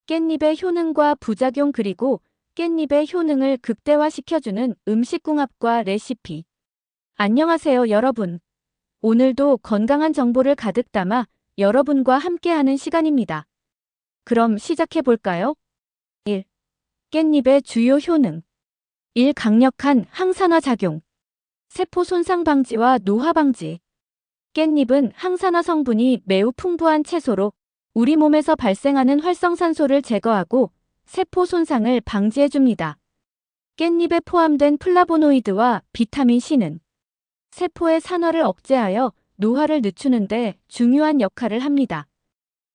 깻잎의 효능과 부작용 그리고 깻잎의 효능을 극대화시켜주는 음식궁합과 레시피. 안녕하세요 여러분. 오늘도 건강한 정보를 가득 담아 여러분과 함께하는 시간입니다. 그럼 시작해볼까요? 1. 깻잎의 주요 효능. 1. 강력한 항산화 작용. 세포 손상 방지와 노화 방지. 깻잎은 항산화 성분이 매우 풍부한 채소로 우리 몸에서 발생하는 활성산소를 제거하고 세포 손상을 방지해줍니다. 깻잎에 포함된 플라보노이드와 비타민 C는 세포의 산화를 억제하여 노화를 늦추는 데 중요한 역할을 합니다.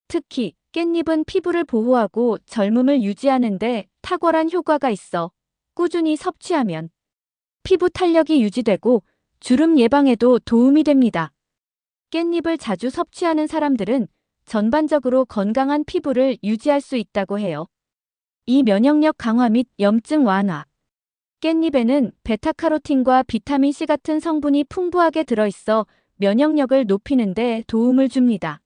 특히 깻잎은 피부를 보호하고 젊음을 유지하는 데 탁월한 효과가 있어 꾸준히 섭취하면 피부 탄력이 유지되고 주름 예방에도 도움이 됩니다. 깻잎을 자주 섭취하는 사람들은 전반적으로 건강한 피부를 유지할 수 있다고 해요. 이 면역력 강화 및 염증 완화. 깻잎에는 베타카로틴과 비타민 C 같은 성분이 풍부하게 들어있어 면역력을 높이는 데 도움을 줍니다.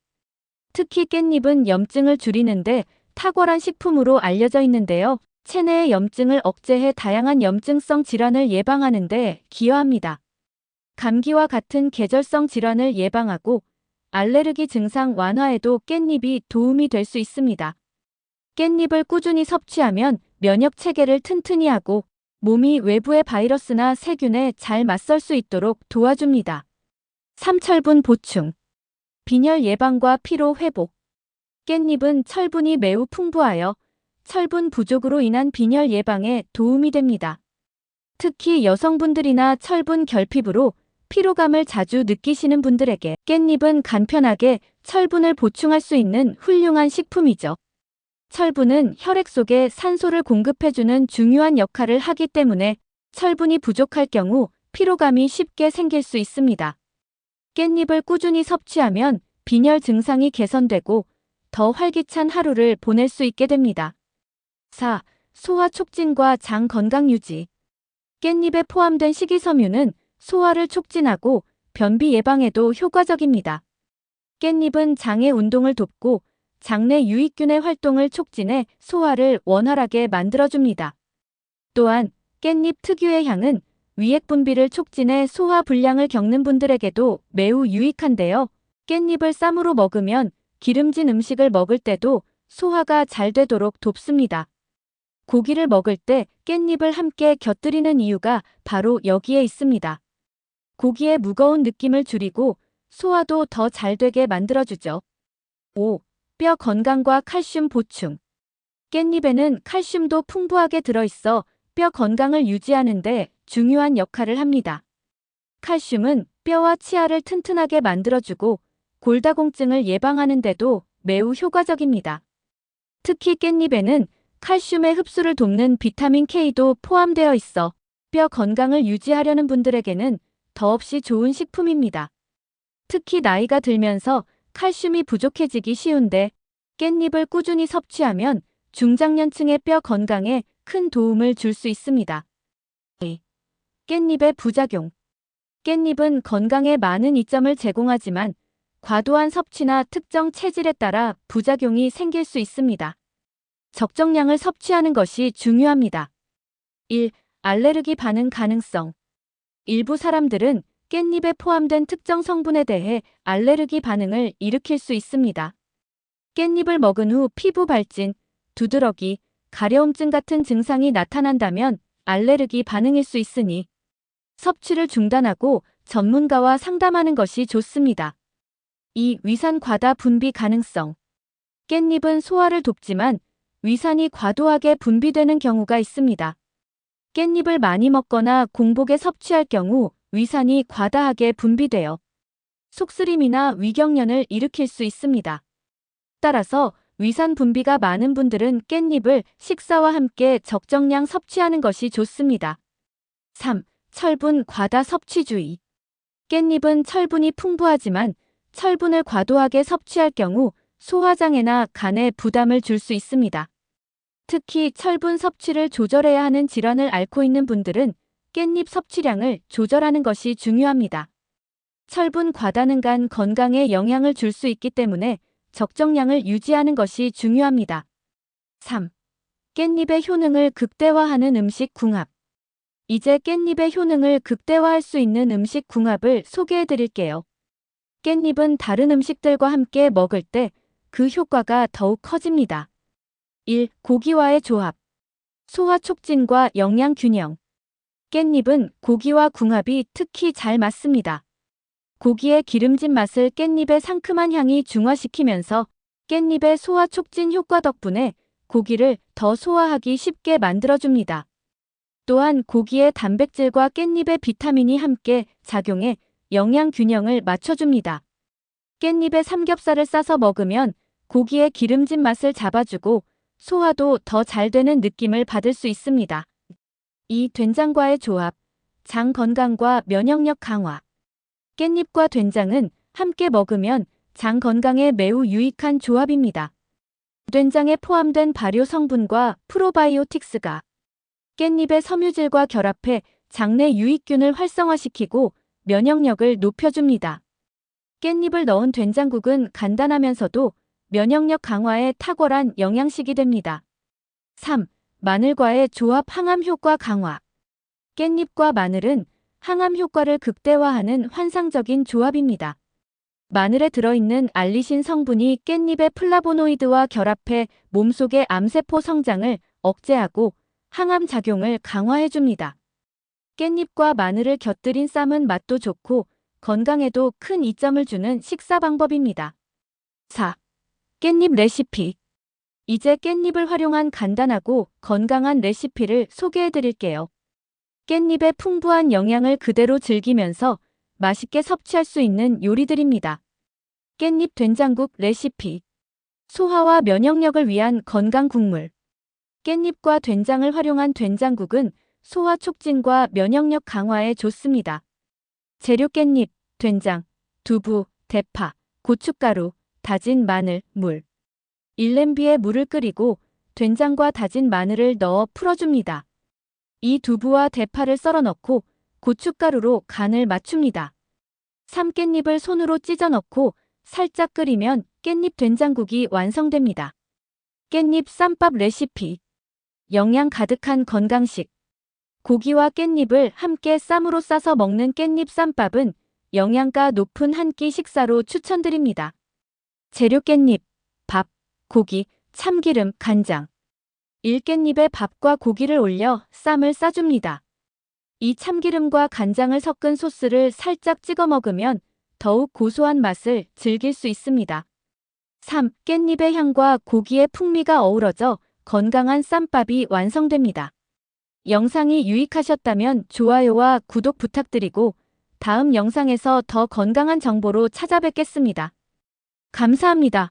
특히 깻잎은 염증을 줄이는 데 탁월한 식품으로 알려져 있는데요. 체내의 염증을 억제해 다양한 염증성 질환을 예방하는 데 기여합니다. 감기와 같은 계절성 질환을 예방하고 알레르기 증상 완화에도 깻잎이 도움이 될 수 있습니다. 깻잎을 꾸준히 섭취하면 면역 체계를 튼튼히 하고 몸이 외부의 바이러스나 세균에 잘 맞설 수 있도록 도와줍니다. 3. 철분 보충. 빈혈 예방과 피로 회복. 깻잎은 철분이 매우 풍부하여 철분 부족으로 인한 빈혈 예방에 도움이 됩니다. 특히 여성분들이나 철분 결핍으로 피로감을 자주 느끼시는 분들에게 깻잎은 간편하게 철분을 보충할 수 있는 훌륭한 식품이죠. 철분은 혈액 속에 산소를 공급해주는 중요한 역할을 하기 때문에 철분이 부족할 경우 피로감이 쉽게 생길 수 있습니다. 깻잎을 꾸준히 섭취하면 빈혈 증상이 개선되고 더 활기찬 하루를 보낼 수 있게 됩니다. 4. 소화 촉진과 장 건강 유지. 깻잎에 포함된 식이섬유는 소화를 촉진하고 변비 예방에도 효과적입니다. 깻잎은 장의 운동을 돕고 장내 유익균의 활동을 촉진해 소화를 원활하게 만들어줍니다. 또한 깻잎 특유의 향은 위액 분비를 촉진해 소화 불량을 겪는 분들에게도 매우 유익한데요. 깻잎을 쌈으로 먹으면 기름진 음식을 먹을 때도 소화가 잘 되도록 돕습니다. 고기를 먹을 때 깻잎을 함께 곁들이는 이유가 바로 여기에 있습니다. 고기의 무거운 느낌을 줄이고 소화도 더 잘 되게 만들어주죠. 5. 뼈 건강과 칼슘 보충. 깻잎에는 칼슘도 풍부하게 들어있어 뼈 건강을 유지하는 데 중요한 역할을 합니다. 칼슘은 뼈와 치아를 튼튼하게 만들어주고 골다공증을 예방하는 데도 매우 효과적입니다. 특히 깻잎에는 칼슘의 흡수를 돕는 비타민 K도 포함되어 있어 뼈 건강을 유지하려는 분들에게는 더없이 좋은 식품입니다. 특히 나이가 들면서 칼슘이 부족해지기 쉬운데 깻잎을 꾸준히 섭취하면 중장년층의 뼈 건강에 큰 도움을 줄 수 있습니다. 깻잎의 부작용. 깻잎은 건강에 많은 이점을 제공하지만 과도한 섭취나 특정 체질에 따라 부작용이 생길 수 있습니다. 적정량을 섭취하는 것이 중요합니다. 1. 알레르기 반응 가능성. 일부 사람들은 깻잎에 포함된 특정 성분에 대해 알레르기 반응을 일으킬 수 있습니다. 깻잎을 먹은 후 피부 발진, 두드러기, 가려움증 같은 증상이 나타난다면 알레르기 반응일 수 있으니 섭취를 중단하고 전문가와 상담하는 것이 좋습니다. 2. 위산 과다 분비 가능성. 깻잎은 소화를 돕지만 위산이 과도하게 분비되는 경우가 있습니다. 깻잎을 많이 먹거나 공복에 섭취할 경우 위산이 과다하게 분비되어 속쓰림이나 위경련을 일으킬 수 있습니다. 따라서 위산 분비가 많은 분들은 깻잎을 식사와 함께 적정량 섭취하는 것이 좋습니다. 3. 철분 과다 섭취주의. 깻잎은 철분이 풍부하지만 철분을 과도하게 섭취할 경우 소화장애나 간에 부담을 줄 수 있습니다. 특히 철분 섭취를 조절해야 하는 질환을 앓고 있는 분들은 깻잎 섭취량을 조절하는 것이 중요합니다. 철분 과다는 간 건강에 영향을 줄 수 있기 때문에 적정량을 유지하는 것이 중요합니다. 3. 깻잎의 효능을 극대화하는 음식 궁합. 이제 깻잎의 효능을 극대화할 수 있는 음식 궁합을 소개해 드릴게요. 깻잎은 다른 음식들과 함께 먹을 때 그 효과가 더욱 커집니다. 1. 고기와의 조합. 소화 촉진과 영양 균형. 깻잎은 고기와 궁합이 특히 잘 맞습니다. 고기의 기름진 맛을 깻잎의 상큼한 향이 중화시키면서 깻잎의 소화 촉진 효과 덕분에 고기를 더 소화하기 쉽게 만들어줍니다. 또한 고기의 단백질과 깻잎의 비타민이 함께 작용해 영양 균형을 맞춰줍니다. 깻잎에 삼겹살을 싸서 먹으면 고기의 기름진 맛을 잡아주고 소화도 더 잘 되는 느낌을 받을 수 있습니다. 2. 된장과의 조합. 장 건강과 면역력 강화. 깻잎과 된장은 함께 먹으면 장 건강에 매우 유익한 조합입니다. 된장에 포함된 발효 성분과 프로바이오틱스가 깻잎의 섬유질과 결합해 장내 유익균을 활성화시키고 면역력을 높여줍니다. 깻잎을 넣은 된장국은 간단하면서도 면역력 강화에 탁월한 영양식이 됩니다. 3. 마늘과의 조합. 항암 효과 강화. 깻잎과 마늘은 항암 효과를 극대화하는 환상적인 조합입니다. 마늘에 들어있는 알리신 성분이 깻잎의 플라보노이드와 결합해 몸속의 암세포 성장을 억제하고 항암 작용을 강화해줍니다. 깻잎과 마늘을 곁들인 쌈은 맛도 좋고 건강에도 큰 이점을 주는 식사 방법입니다. 4. 깻잎 레시피. 이제 깻잎을 활용한 간단하고 건강한 레시피를 소개해 드릴게요. 깻잎의 풍부한 영양을 그대로 즐기면서 맛있게 섭취할 수 있는 요리들입니다. 깻잎 된장국 레시피. 소화와 면역력을 위한 건강 국물. 깻잎과 된장을 활용한 된장국은 소화 촉진과 면역력 강화에 좋습니다. 재료 깻잎, 된장, 두부, 대파, 고춧가루, 다진 마늘, 물. 1냄비에 물을 끓이고 된장과 다진 마늘을 넣어 풀어줍니다. 이 두부와 대파를 썰어 넣고 고춧가루로 간을 맞춥니다. 삼깻잎을 손으로 찢어 넣고 살짝 끓이면 깻잎 된장국이 완성됩니다. 깻잎 쌈밥 레시피. 영양 가득한 건강식. 고기와 깻잎을 함께 쌈으로 싸서 먹는 깻잎 쌈밥은 영양가 높은 한 끼 식사로 추천드립니다. 재료 깻잎, 밥, 고기, 참기름, 간장. 1깻잎에 밥과 고기를 올려 쌈을 싸줍니다. 이 참기름과 간장을 섞은 소스를 살짝 찍어 먹으면 더욱 고소한 맛을 즐길 수 있습니다. 3. 깻잎의 향과 고기의 풍미가 어우러져 건강한 쌈밥이 완성됩니다. 영상이 유익하셨다면 좋아요와 구독 부탁드리고 다음 영상에서 더 건강한 정보로 찾아뵙겠습니다. 감사합니다.